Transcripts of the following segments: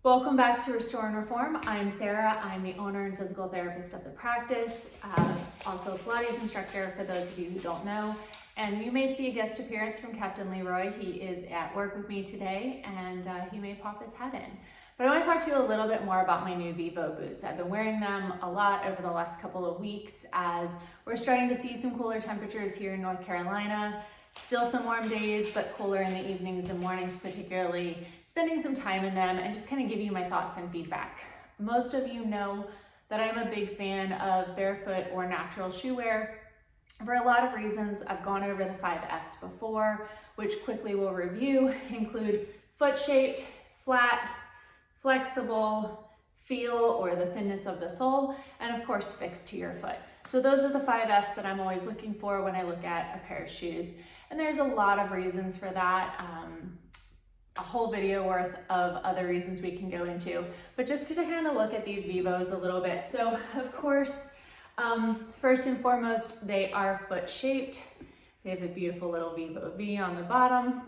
Welcome back to Restore and Reform. I'm Sarah. I'm the owner and physical therapist of the practice, also a Pilates instructor for those of you who don't know. And you may see a guest appearance from Captain Leroy. He is at work with me today and he may pop his head in. But I want to talk to you a little bit more about my new Vivo boots. I've been wearing them a lot over the last couple of weeks as we're starting to see some cooler temperatures here in North Carolina. Still some warm days, but cooler in the evenings and mornings, particularly spending some time in them and just kind of give you my thoughts and feedback. Most of you know that I'm a big fan of barefoot or natural shoe wear for a lot of reasons. I've gone over the 5 F's before, which quickly we'll review, include foot shaped, flat, flexible, feel or the thinness of the sole, and of course fixed to your foot. So those are the 5 F's that I'm always looking for when I look at a pair of shoes. And there's a lot of reasons for that, a whole video worth of other reasons we can go into, but just to kind of look at these Vivos a little bit. So of course, first and foremost, they are foot shaped. They have a beautiful little Vivo V on the bottom.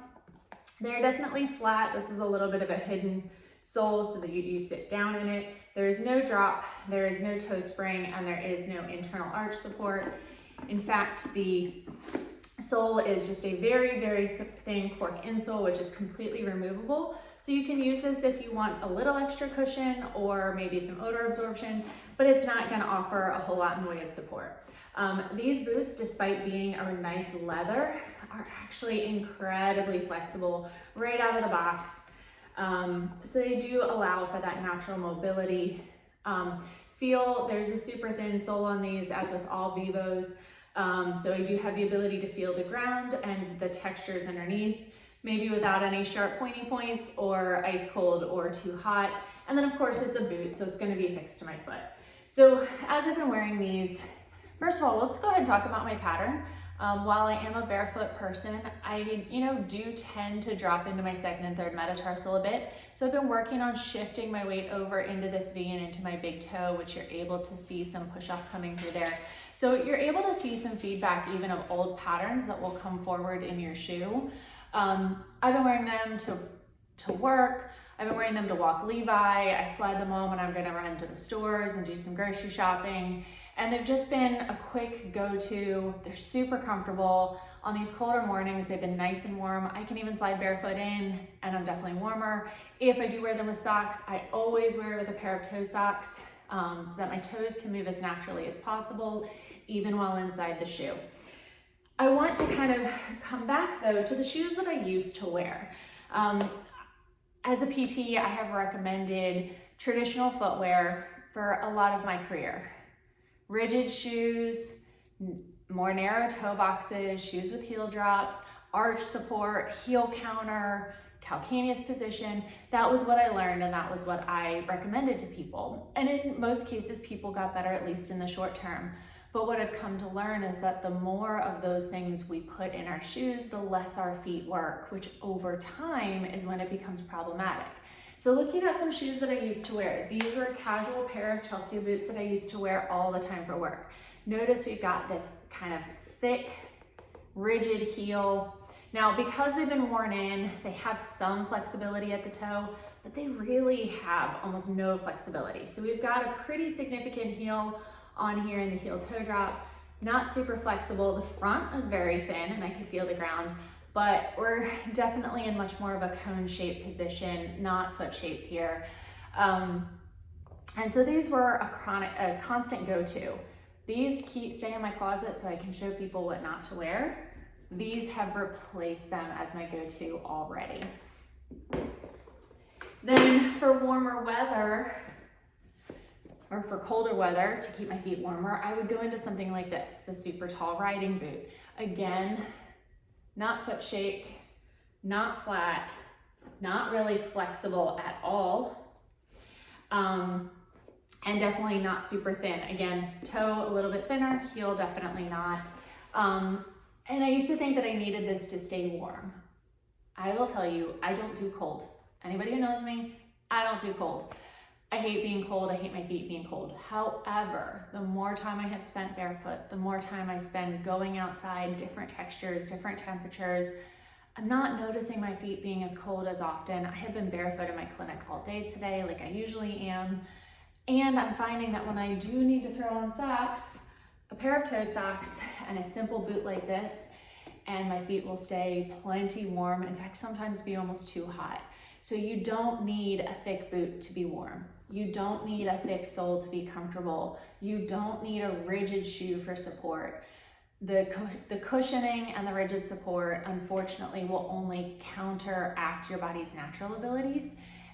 They're definitely flat. This is a little bit of a hidden sole so that you sit down in it. There is no drop, there is no toe spring, and there is no internal arch support. In fact, the sole is just a very, very thin cork insole, which is completely removable. So you can use this if you want a little extra cushion or maybe some odor absorption, but it's not gonna offer a whole lot in the way of support. These boots, despite being a nice leather, are actually incredibly flexible right out of the box. So they do allow for that natural mobility feel. There's a super thin sole on these, as with all Vivos. So you do have the ability to feel the ground and the textures underneath, maybe without any sharp pointy points or ice cold or too hot. And then of course it's a boot, so it's gonna be fixed to my foot. So as I've been wearing these, first of all, let's go ahead and talk about my pattern. While I am a barefoot person, I do tend to drop into my second and third metatarsal a bit. So I've been working on shifting my weight over into this V and into my big toe, which you're able to see some push off coming through there. So you're able to see some feedback even of old patterns that will come forward in your shoe. I've been wearing them to work. I've been wearing them to walk Levi. I slide them on when I'm gonna run to the stores and do some grocery shopping. And they've just been a quick go-to. They're super comfortable. On these colder mornings, they've been nice and warm. I can even slide barefoot in and I'm definitely warmer. If I do wear them with socks, I always wear it with a pair of toe socks so that my toes can move as naturally as possible, even while inside the shoe. I want to kind of come back though to the shoes that I used to wear. As a PT, I have recommended traditional footwear for a lot of my career. Rigid shoes, more narrow toe boxes, shoes with heel drops, arch support, heel counter, calcaneus position. That was what I learned and that was what I recommended to people. And in most cases, people got better, at least in the short term. But what I've come to learn is that the more of those things we put in our shoes, the less our feet work, which over time is when it becomes problematic. So looking at some shoes that I used to wear, these were a casual pair of Chelsea boots that I used to wear all the time for work. Notice we've got this kind of thick, rigid heel. Now, because they've been worn in, they have some flexibility at the toe, but they really have almost no flexibility. So we've got a pretty significant heel on here in the heel toe drop, not super flexible. The front is very thin and I can feel the ground, but we're definitely in much more of a cone shaped position, not foot shaped here. And so these were a constant go-to. These stay in my closet so I can show people what not to wear. These have replaced them as my go-to already. Then for warmer weather, or for colder weather, to keep my feet warmer, I would go into something like this, the super tall riding boot. Again, not foot shaped, not flat, not really flexible at all, and definitely not super thin. Again, toe a little bit thinner, heel definitely not. And I used to think that I needed this to stay warm. I will tell you, I don't do cold. Anybody who knows me, I don't do cold. I hate being cold, I hate my feet being cold. However, the more time I have spent barefoot, the more time I spend going outside, different textures, different temperatures, I'm not noticing my feet being as cold as often. I have been barefoot in my clinic all day today, like I usually am. And I'm finding that when I do need to throw on socks, a pair of toe socks and a simple boot like this, and my feet will stay plenty warm. In fact, sometimes be almost too hot. So you don't need a thick boot to be warm. You don't need a thick sole to be comfortable. You don't need a rigid shoe for support. The cushioning and the rigid support, unfortunately, will only counteract your body's natural abilities,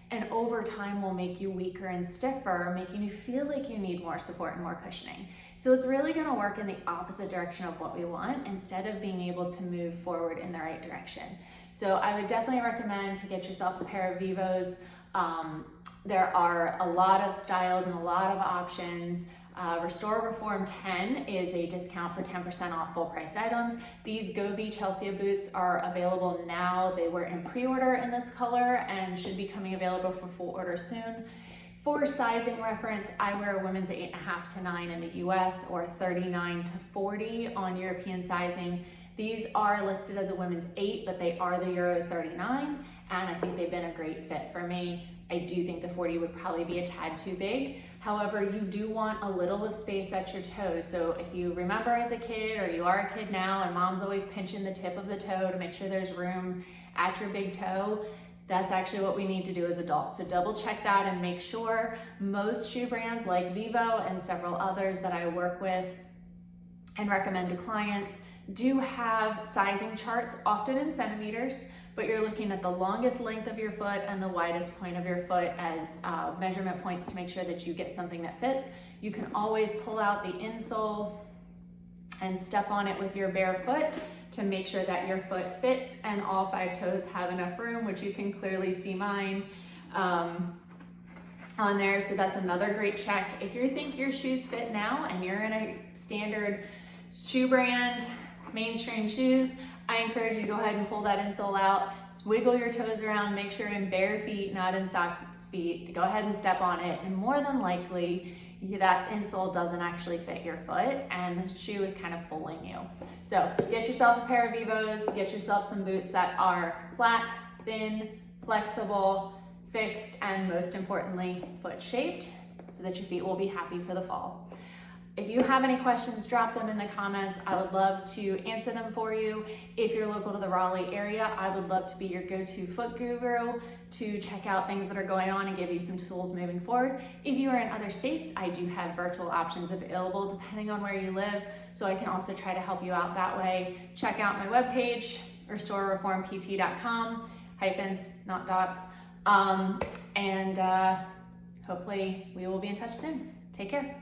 and over time will make you weaker and stiffer, making you feel like you need more support and more cushioning. So it's really gonna work in the opposite direction of what we want, instead of being able to move forward in the right direction. So I would definitely recommend to get yourself a pair of Vivos. There are a lot of styles and a lot of options. Restore Reform 10 is a discount for 10% off full priced items. These Gobi Chelsea boots are available now. They were in pre-order in this color and should be coming available for full order soon. For sizing reference, I wear a women's 8.5 to 9 in the US or 39 to 40 on European sizing. These are listed as a women's 8, but they are the Euro 39, and I think they've been a great fit for me. I do think the 40 would probably be a tad too big. However, you do want a little of space at your toes. So if you remember as a kid, or you are a kid now, and mom's always pinching the tip of the toe to make sure there's room at your big toe, that's actually what we need to do as adults. So double check that and make sure. Most shoe brands like Vivo and several others that I work with and recommend to clients do have sizing charts, often in centimeters, but you're looking at the longest length of your foot and the widest point of your foot as measurement points to make sure that you get something that fits. You can always pull out the insole and step on it with your bare foot to make sure that your foot fits and all 5 toes have enough room, which you can clearly see mine on there. So that's another great check. If you think your shoes fit now and you're in a standard shoe brand, mainstream shoes, I encourage you to go ahead and pull that insole out, wiggle your toes around, make sure in bare feet, not in socks feet, go ahead and step on it, and more than likely that insole doesn't actually fit your foot and the shoe is kind of fooling you. So get yourself a pair of Vivos, get yourself some boots that are flat, thin, flexible, fixed, and most importantly, foot shaped, so that your feet will be happy for the fall. If you have any questions, drop them in the comments. I would love to answer them for you. If you're local to the Raleigh area, I would love to be your go-to foot guru to check out things that are going on and give you some tools moving forward. If you are in other states, I do have virtual options available depending on where you live, so I can also try to help you out that way. Check out my webpage, restorereformpt.com, hyphens, not dots, and hopefully we will be in touch soon. Take care.